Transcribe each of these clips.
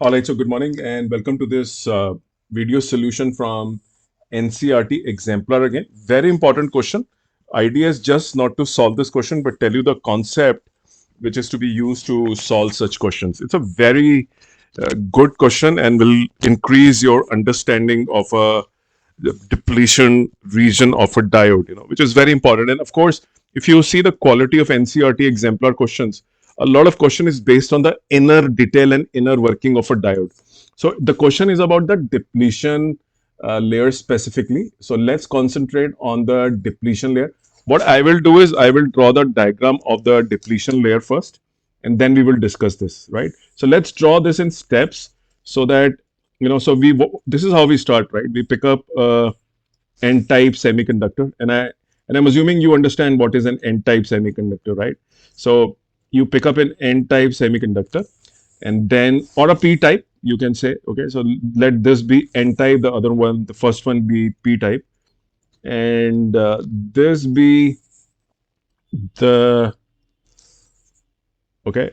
All right, so good morning and welcome to this video solution from NCERT Exemplar again. Very important question. Idea is just not to solve this question, but tell you the concept which is to be used to solve such questions. It's a very good question and will increase your understanding of the depletion region of a diode, which is very important. And of course, if you see the quality of NCERT exemplar questions, a lot of question is based on the inner detail and inner working of a diode. So the question is about the depletion layer specifically. So let's concentrate on the depletion layer. What I will do is I will draw the diagram of the depletion layer first, and then we will discuss this, right? So let's draw this in steps so that so this is how we start, right? We pick up n-type semiconductor, and I'm assuming you understand what is an n-type semiconductor, right? So you pick up an n-type semiconductor, and then or a p-type, you can say. Okay, so let this be n-type, the other one, the first one be p-type, and this be the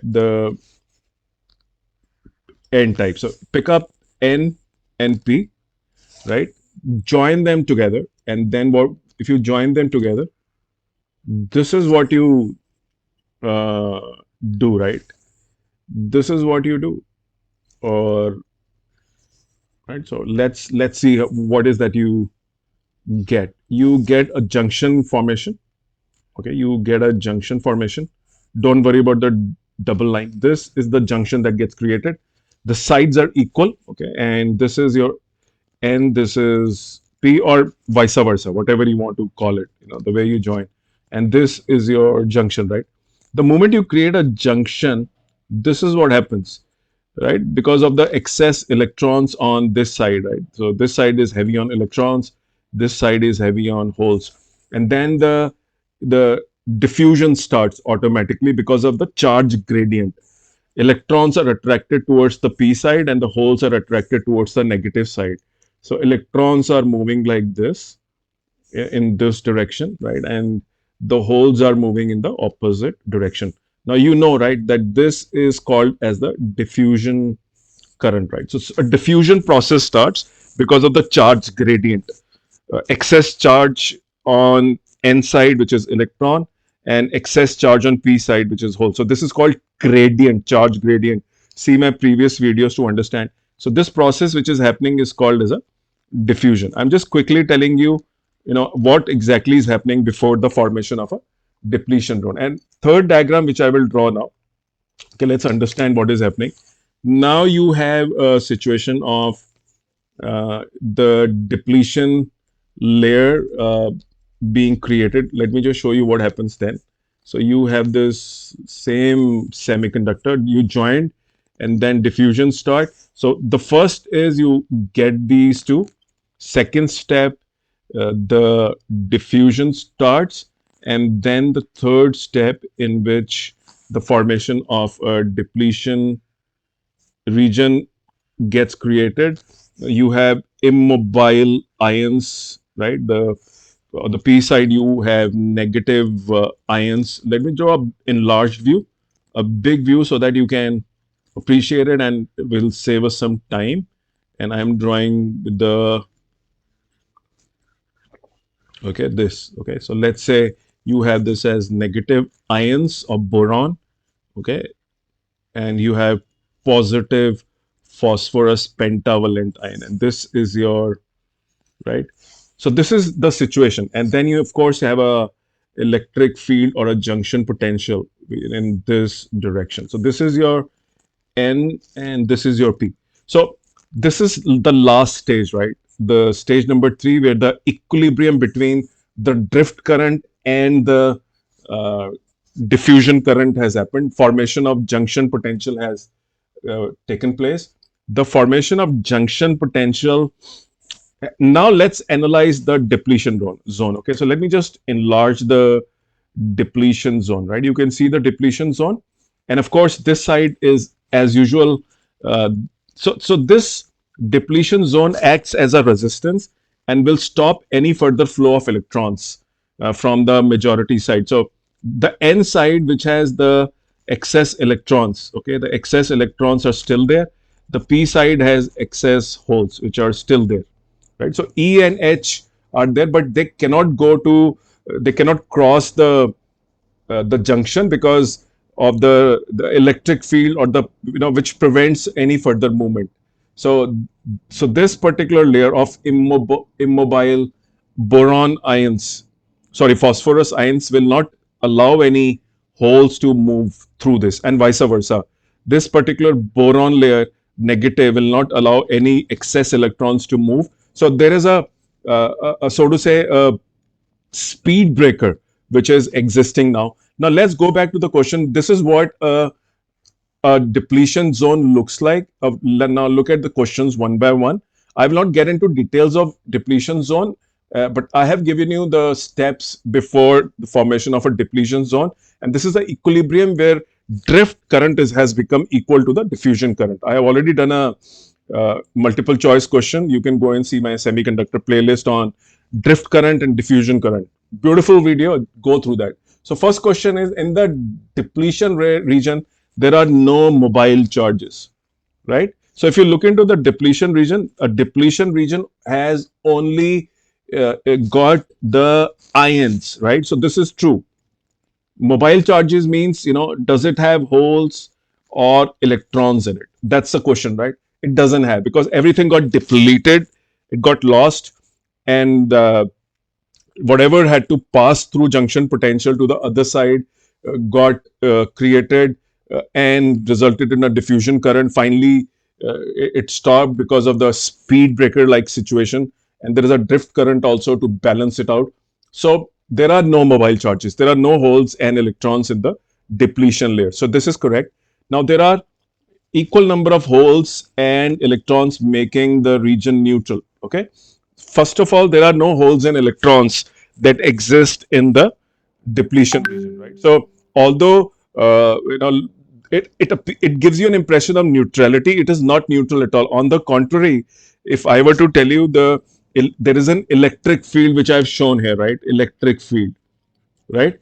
the n-type. So pick up n and p, right? Join them together, and then what if you join them together? This is what you uh, do, right? This is what you do, or right. So let's see what is that you get. You get a junction formation. Okay, you get a junction formation. Don't worry about the double line. This is the junction that gets created. The sides are equal. Okay, and this is your N, this is P, or vice versa, whatever you want to call it, the way you join. And this is your junction, right? The moment you create a junction, this is what happens, right? Because of the excess electrons on this side, right? So this side is heavy on electrons, this side is heavy on holes. And then the diffusion starts automatically because of the charge gradient. Electrons are attracted towards the p side and the holes are attracted towards the negative side. So electrons are moving like this in this direction, right? And the holes are moving in the opposite direction. Now you know, right, that this is called as the diffusion current, right? So a diffusion process starts because of the charge gradient. Excess charge on n side, which is electron, and excess charge on p side, which is hole. So this is called gradient, charge gradient. See my previous videos to understand. So this process which is happening is called as a diffusion. I'm just quickly telling you, what exactly is happening before the formation of a depletion zone. And third diagram which I will draw now. Okay, let's understand what is happening. Now you have a situation of the depletion layer being created. Let me just show you what happens then. So you have this same semiconductor, you joined, and then diffusion start. So the first is you get these two. Second step, the diffusion starts, and then the third step in which the formation of a depletion region gets created. You have immobile ions, right? On the p side you have negative ions. Let me draw a enlarged view, a big view, so that you can appreciate it and it will save us some time. And I'm drawing the this. Okay, so let's say you have this as negative ions of boron. Okay, and you have positive phosphorus pentavalent ion, and this is your right. So this is the situation, and then you of course have a electric field or a junction potential in this direction. So this is your N and this is your P. So this is the last stage, right? The stage number 3, where the equilibrium between the drift current and the uh, diffusion current has happened. Formation of junction potential has taken place. The formation of junction potential. Now let's analyze the depletion zone. Okay, so let me just enlarge the depletion zone, right? You can see the depletion zone, and of course this side is as usual. uh, so this depletion zone acts as a resistance and will stop any further flow of electrons from the majority side. So the n side, which has the excess electrons, okay, the excess electrons are still there. the p side has excess holes which are still there, right? So E and H are there, but they cannot go to, they cannot cross the junction because of the electric field, or the, which prevents any further movement. So this particular layer of immobile boron ions, sorry, phosphorus ions, will not allow any holes to move through this, and vice versa. This particular boron layer, negative, will not allow any excess electrons to move. So there is a so to say, a speed breaker which is existing now. Now let's go back to the question. This is what a depletion zone looks like. Now look at the questions one by one. I will not get into details of depletion zone, but I have given you the steps before the formation of a depletion zone. And this is the equilibrium where drift current has become equal to the diffusion current. I have already done a multiple choice question. You can go and see my semiconductor playlist on drift current and diffusion current. Beautiful video, go through that. So first question is, in the depletion region, there are no mobile charges, right? So if you look into the depletion region, a depletion region has only got the ions, right? So this is true. Mobile charges means, does it have holes or electrons in it? That's the question, right? It doesn't have, because everything got depleted, it got lost, and whatever had to pass through junction potential to the other side got created and resulted in a diffusion current. Finally, it stopped because of the speed breaker like situation, and there is a drift current also to balance it out. So there are no mobile charges, there are no holes and electrons in the depletion layer. So this is correct. Now there are equal number of holes and electrons, making the region neutral. Okay. First of all, there are no holes and electrons that exist in the depletion region, right? So although it gives you an impression of neutrality, it is not neutral at all. On the contrary, if I were to tell you there is an electric field which I've shown here, right? Electric field, right?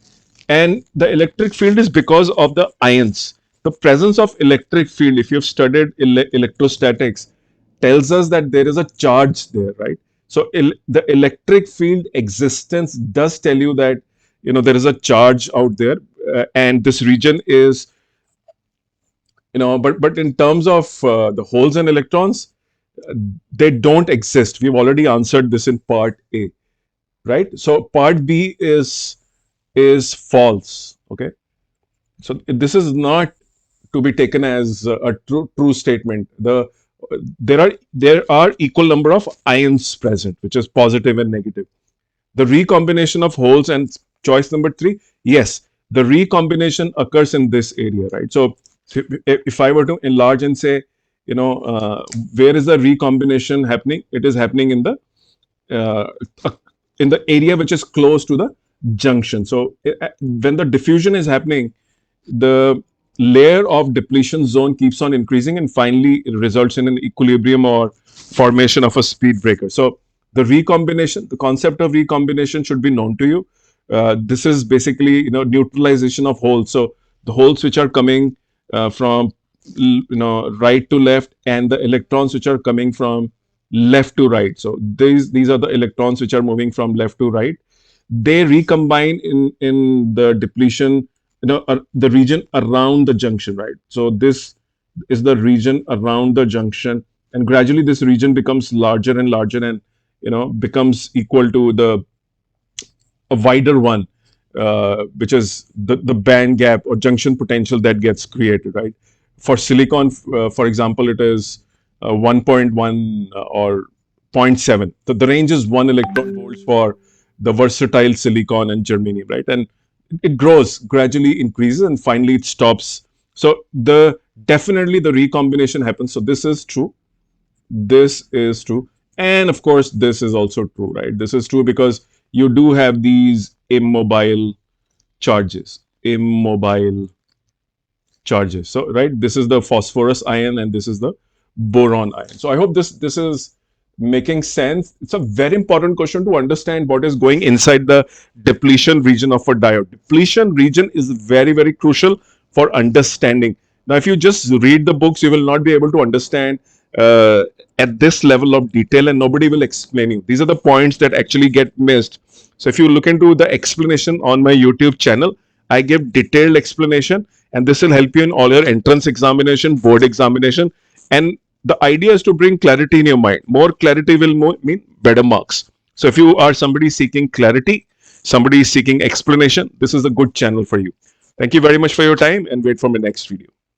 And the electric field is because of the ions. The presence of electric field, if you've studied electrostatics, tells us that there is a charge there, right? So the electric field existence does tell you that there is a charge out there, and this region is, but in terms of the holes and electrons, they don't exist. We've already answered this in part A, right? So part B is false. Okay, so this is not to be taken as a true statement. There are equal number of ions present, which is positive and negative. The recombination of holes, and choice number 3, yes, the recombination occurs in this area, right? So if I were to enlarge and say, where is the recombination happening? It is happening in the area which is close to the junction. So when the diffusion is happening, the layer of depletion zone keeps on increasing, and finally it results in an equilibrium or formation of a speed breaker. So the recombination, the concept of recombination should be known to you. This is basically neutralization of holes. So the holes which are coming from right to left, and the electrons which are coming from left to right. So these are the electrons which are moving from left to right. They recombine in the depletion, the region around the junction, right? So this is the region around the junction, and gradually this region becomes larger and larger, and becomes equal to a wider one, which is the band gap or junction potential that gets created, right? For silicon, for example, it is 1.1 or 0.7. So the range is 1 electron volts for the versatile silicon and germanium, right? And it grows, gradually increases, and finally it stops. So definitely the recombination happens. So this is true. This is true. And of course, this is also true, right? This is true because you do have these immobile charges. Immobile charges. So, right, this is the phosphorus ion and this is the boron ion. So I hope this is making sense. It's a very important question to understand what is going inside the depletion region of a diode. Depletion region is very, very crucial for understanding. Now, if you just read the books, you will not be able to understand uh, at this level of detail, and nobody will explain you. These are the points that actually get missed. So, if you look into the explanation on my YouTube channel, I give detailed explanation, and this will help you in all your entrance examination, board examination, and the idea is to bring clarity in your mind. More clarity will mean better marks. So, if you are somebody seeking clarity, somebody is seeking explanation, this is a good channel for you. Thank you very much for your time, and wait for my next video.